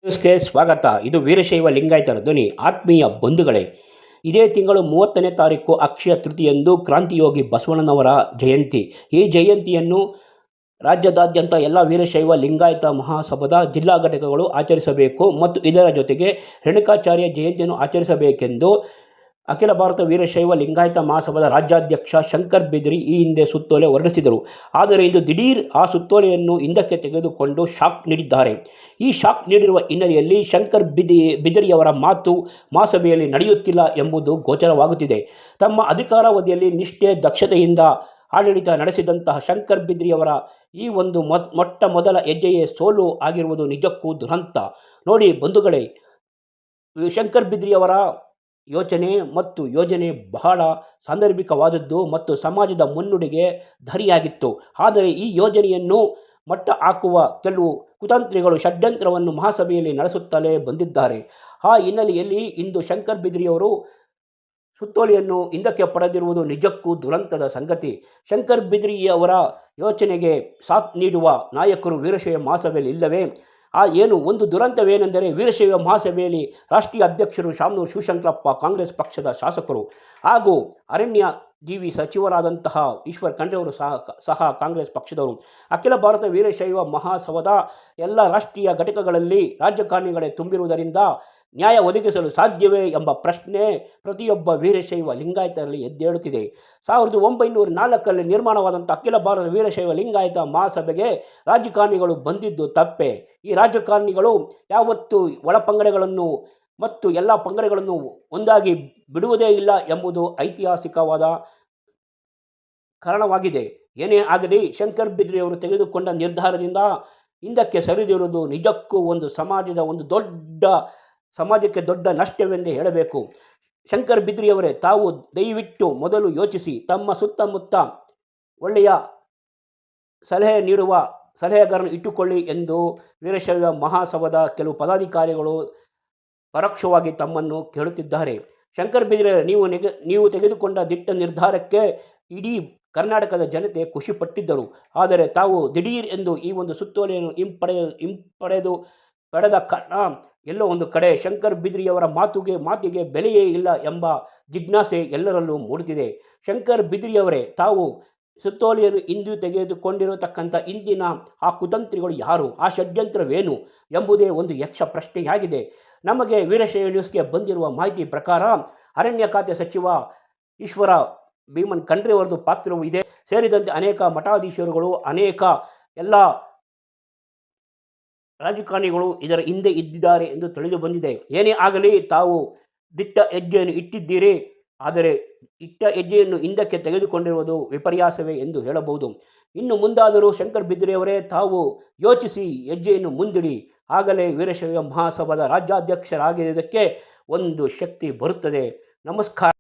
ನ್ಯೂಸ್ಗೆ ಸ್ವಾಗತ. ಇದು ವೀರಶೈವ ಲಿಂಗಾಯತರ ಧ್ವನಿ. ಆತ್ಮೀಯ ಬಂಧುಗಳೇ, ಇದೇ ತಿಂಗಳು 30ನೇ ತಾರೀಕು ಅಕ್ಷಯ ತೃತೀಯಂದು ಕ್ರಾಂತಿಯೋಗಿ ಬಸವಣ್ಣನವರ ಜಯಂತಿ. ಈ ಜಯಂತಿಯನ್ನು ರಾಜ್ಯದಾದ್ಯಂತ ಎಲ್ಲ ವೀರಶೈವ ಲಿಂಗಾಯತ ಮಹಾಸಭಾದ ಜಿಲ್ಲಾ ಘಟಕಗಳು ಆಚರಿಸಬೇಕು ಮತ್ತು ಇದರ ಜೊತೆಗೆ ರೇಣುಕಾಚಾರ್ಯ ಜಯಂತಿಯನ್ನು ಆಚರಿಸಬೇಕೆಂದು ಅಖಿಲ ಭಾರತ ವೀರಶೈವ ಲಿಂಗಾಯತ ಮಹಾಸಭಾದ ರಾಜ್ಯಾಧ್ಯಕ್ಷ ಶಂಕರ್ ಬಿದರಿ ಈ ಹಿಂದೆ ಸುತ್ತೋಲೆ ಹೊರಡಿಸಿದರು. ಆದರೆ ಇಂದು ದಿಢೀರ್ ಆ ಸುತ್ತೋಲೆಯನ್ನು ಹಿಂದಕ್ಕೆ ತೆಗೆದುಕೊಂಡು ಶಾಕ್ ನೀಡಿದ್ದಾರೆ. ಈ ಶಾಕ್ ನೀಡಿರುವ ಹಿನ್ನೆಲೆಯಲ್ಲಿ ಶಂಕರ್ ಬಿದರಿಯವರ ಮಾತು ಮಹಾಸಭೆಯಲ್ಲಿ ನಡೆಯುತ್ತಿಲ್ಲ ಎಂಬುದು ಗೋಚರವಾಗುತ್ತಿದೆ. ತಮ್ಮ ಅಧಿಕಾರಾವಧಿಯಲ್ಲಿ ನಿಷ್ಠೆ, ದಕ್ಷತೆಯಿಂದ ಆಡಳಿತ ನಡೆಸಿದಂತಹ ಶಂಕರ್ ಬಿದರಿಯವರ ಈ ಒಂದು ಮೊಟ್ಟ ಮೊದಲ ಹೆಜ್ಜೆಯೇ ಸೋಲು ಆಗಿರುವುದು ನಿಜಕ್ಕೂ ದುರಂತ. ನೋಡಿ ಬಂಧುಗಳೇ, ಶಂಕರ್ ಬಿದರಿಯವರ ಯೋಜನೆ ಬಹಳ ಸಾಂದರ್ಭಿಕವಾದದ್ದು ಮತ್ತು ಸಮಾಜದ ಮುನ್ನುಡಿಗೆ ದಾರಿಯಾಗಿತ್ತು. ಆದರೆ ಈ ಯೋಜನೆಯನ್ನು ಮಟ್ಟ ಹಾಕುವ ಕೆಲವು ಕುತಂತ್ರಿಗಳು ಷಡ್ಯಂತ್ರವನ್ನು ಮಹಾಸಭೆಯಲ್ಲಿ ನಡೆಸುತ್ತಲೇ ಬಂದಿದ್ದಾರೆ. ಆ ಹಿನ್ನೆಲೆಯಲ್ಲಿ ಇಂದು ಶಂಕರ್ ಬಿದರಿಯವರು ಸುತ್ತೋಲೆಯನ್ನು ಹಿಂದಕ್ಕೆ ಪಡೆದಿರುವುದು ನಿಜಕ್ಕೂ ದುರಂತದ ಸಂಗತಿ. ಶಂಕರ್ ಬಿದರಿಯವರ ಯೋಚನೆಗೆ ಸಾಥ್ ನೀಡುವ ನಾಯಕರು ವೀರಶೈವ ಮಹಾಸಭೆಯಲ್ಲಿ ಇಲ್ಲವೇ? ಒಂದು ದುರಂತವೇನೆಂದರೆ, ವೀರಶೈವ ಮಹಾಸಭೆಯಲ್ಲಿ ರಾಷ್ಟ್ರೀಯ ಅಧ್ಯಕ್ಷರು ಶಾಮನೂರು ಶಿವಶಂಕರಪ್ಪ, ಕಾಂಗ್ರೆಸ್ ಪಕ್ಷದ ಶಾಸಕರು ಹಾಗೂ ಅರಣ್ಯ ಜೀವಿ ಸಚಿವರಾದಂತಹ ಈಶ್ವರ್ ಖಂಡ್ರೆ ಅವರು ಸಹ ಕಾಂಗ್ರೆಸ್ ಪಕ್ಷದವರು. ಅಖಿಲ ಭಾರತ ವೀರಶೈವ ಮಹಾಸಭಾದ ಎಲ್ಲ ರಾಷ್ಟ್ರೀಯ ಘಟಕಗಳಲ್ಲಿ ರಾಜಕಾರಣಿಗಳೇ ತುಂಬಿರುವುದರಿಂದ ನ್ಯಾಯ ಒದಗಿಸಲು ಸಾಧ್ಯವೇ ಎಂಬ ಪ್ರಶ್ನೆ ಪ್ರತಿಯೊಬ್ಬ ವೀರಶೈವ ಲಿಂಗಾಯತರಲ್ಲಿ ಎದ್ದೇಳುತ್ತಿದೆ. 1904ರಲ್ಲಿ ನಿರ್ಮಾಣವಾದಂಥ ಅಖಿಲ ಭಾರತ ವೀರಶೈವ ಲಿಂಗಾಯತ ಮಹಾಸಭೆಗೆ ರಾಜಕಾರಣಿಗಳು ಬಂದಿದ್ದು ತಪ್ಪೆ? ಈ ರಾಜಕಾರಣಿಗಳು ಯಾವತ್ತೂ ಒಳಪಂಗಡಗಳನ್ನು ಮತ್ತು ಎಲ್ಲ ಪಂಗಡಗಳನ್ನು ಒಂದಾಗಿ ಬಿಡುವುದೇ ಇಲ್ಲ ಎಂಬುದು ಐತಿಹಾಸಿಕವಾದ ಕಾರಣವಾಗಿದೆ. ಏನೇ ಆಗಲಿ, ಶಂಕರ್ ಬಿದರಿಯವರು ತೆಗೆದುಕೊಂಡ ನಿರ್ಧಾರದಿಂದ ಹಿಂದಕ್ಕೆ ಸರಿದಿರುವುದು ನಿಜಕ್ಕೂ ಸಮಾಜಕ್ಕೆ ದೊಡ್ಡ ನಷ್ಟವೆಂದೇ ಹೇಳಬೇಕು. ಶಂಕರ್ ಬಿದರಿಯವರೇ, ತಾವು ದಯವಿಟ್ಟು ಮೊದಲು ಯೋಚಿಸಿ, ತಮ್ಮ ಸುತ್ತಮುತ್ತ ಒಳ್ಳೆಯ ಸಲಹೆ ನೀಡುವ ಸಲಹೆಗಾರನ್ನು ಇಟ್ಟುಕೊಳ್ಳಿ ಎಂದು ವೀರಶೈವ ಮಹಾಸಭಾದ ಕೆಲವು ಪದಾಧಿಕಾರಿಗಳು ಪರೋಕ್ಷವಾಗಿ ತಮ್ಮನ್ನು ಕೇಳುತ್ತಿದ್ದಾರೆ. ಶಂಕರ್ ಬಿದರಿ, ನೀವು ತೆಗೆದುಕೊಂಡ ದಿಟ್ಟ ನಿರ್ಧಾರಕ್ಕೆ ಇಡೀ ಕರ್ನಾಟಕದ ಜನತೆ ಖುಷಿಪಟ್ಟಿದ್ದರು. ಆದರೆ ತಾವು ದಿಢೀರ್ ಎಂದು ಈ ಒಂದು ಸುತ್ತೋಲೆಯನ್ನು ಪಡೆದ ಕಾರಣ ಎಲ್ಲೋ ಒಂದು ಕಡೆ ಶಂಕರ್ ಬಿದರಿಯವರ ಮಾತಿಗೆ ಬೆಲೆಯೇ ಇಲ್ಲ ಎಂಬ ಜಿಜ್ಞಾಸೆ ಎಲ್ಲರಲ್ಲೂ ಮೂಡುತ್ತಿದೆ. ಶಂಕರ್ ಬಿದರಿಯವರೇ, ತಾವು ಸುತ್ತೋಲೆಯನ್ನು ಇಂದು ತೆಗೆದುಕೊಂಡಿರತಕ್ಕಂಥ ಇಂದಿನ ಆ ಕುತಂತ್ರಿಗಳು ಯಾರು, ಆ ಷಡ್ಯಂತ್ರವೇನು ಎಂಬುದೇ ಒಂದು ಯಕ್ಷ ಪ್ರಶ್ನೆಯಾಗಿದೆ. ನಮಗೆ ವೀರಶೈವ ನ್ಯೂಸ್ಗೆ ಬಂದಿರುವ ಮಾಹಿತಿ ಪ್ರಕಾರ ಅರಣ್ಯ ಖಾತೆ ಸಚಿವ ಈಶ್ವರ ಭೀಮನ್ ಖಂಡ್ರೆ ಅವರದು ಪಾತ್ರವೂ ಇದೆ, ಸೇರಿದಂತೆ ಅನೇಕ ಮಠಾಧೀಶರುಗಳು, ಅನೇಕ ಎಲ್ಲ ರಾಜಕಾರಣಿಗಳು ಇದರ ಹಿಂದೆ ಇದ್ದಿದ್ದಾರೆ ಎಂದು ತಿಳಿದು ಬಂದಿದೆ. ಏನೇ ಆಗಲಿ, ತಾವು ದಿಟ್ಟ ಹೆಜ್ಜೆಯನ್ನು ಇಟ್ಟಿದ್ದೀರಿ. ಆದರೆ ಇಟ್ಟ ಹೆಜ್ಜೆಯನ್ನು ಹಿಂದಕ್ಕೆ ತೆಗೆದುಕೊಂಡಿರುವುದು ವಿಪರ್ಯಾಸವೇ ಎಂದು ಹೇಳಬಹುದು. ಇನ್ನು ಮುಂದಾದರೂ ಶಂಕರ್ ಬಿದರಿಯವರೇ, ತಾವು ಯೋಚಿಸಿ ಹೆಜ್ಜೆಯನ್ನು ಮುಂದಿಡಿ. ಆಗಲೇ ವೀರಶೈವ ಮಹಾಸಭಾದ ರಾಜ್ಯಾಧ್ಯಕ್ಷರಾಗಿರುವುದಕ್ಕೆ ಒಂದು ಶಕ್ತಿ ಬರುತ್ತದೆ. ನಮಸ್ಕಾರ.